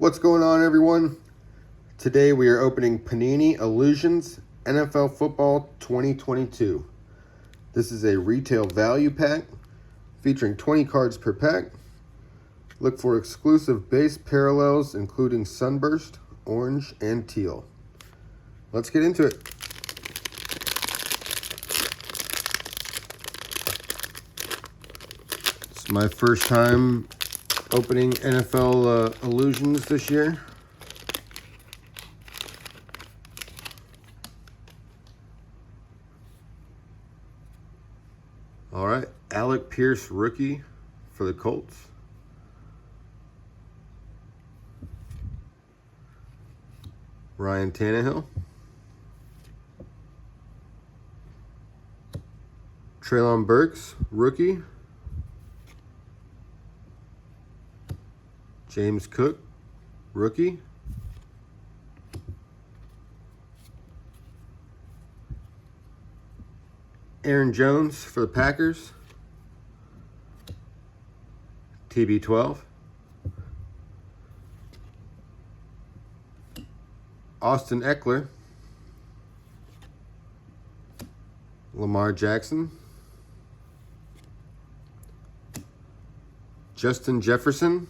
What's going on, everyone? Today we are opening Panini Illusions NFL Football 2022. This is a retail value pack featuring 20 cards per pack. Look for exclusive base parallels including Sunburst, Orange, and Teal. Let's get into it. It's my first time opening NFL Illusions this year. All right, Alec Pierce rookie for the Colts. Ryan Tannehill. Treylon Burks rookie. James Cook rookie. Aaron Jones for the Packers. TB12. Austin Eckler. Lamar Jackson. Justin Jefferson.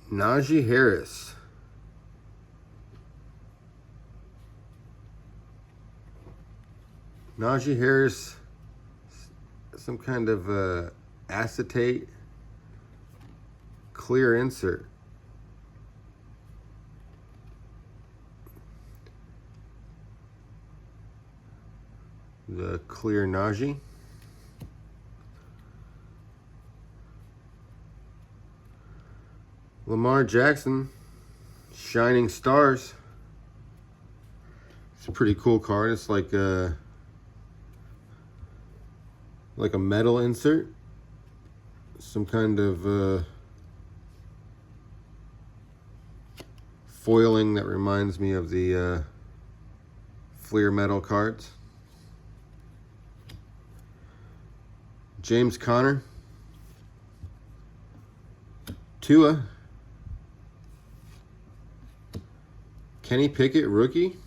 Najee Harris. Najee Harris, some kind of acetate clear insert. The clear Najee. Lamar Jackson, Shining Stars. It's a pretty cool card. It's like a metal insert. Some kind of foiling that reminds me of the Fleer metal cards. James Conner. Tua. Kenny Pickett, rookie.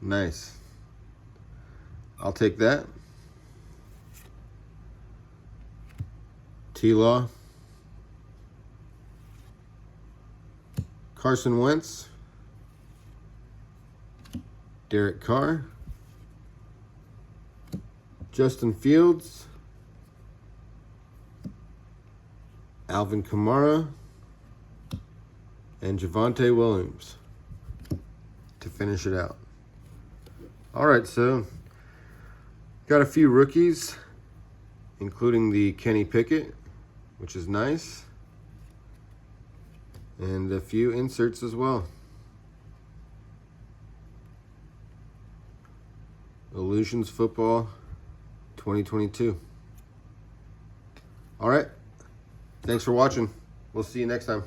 Nice. I'll take that. T-Law. Carson Wentz. Derek Carr. Justin Fields. Alvin Kamara. And Javonte Williams to finish it out. All right, so got a few rookies, including the Kenny Pickett, which is nice, and a few inserts as well. Illusions Football 2022. All right, thanks for watching. We'll see you next time.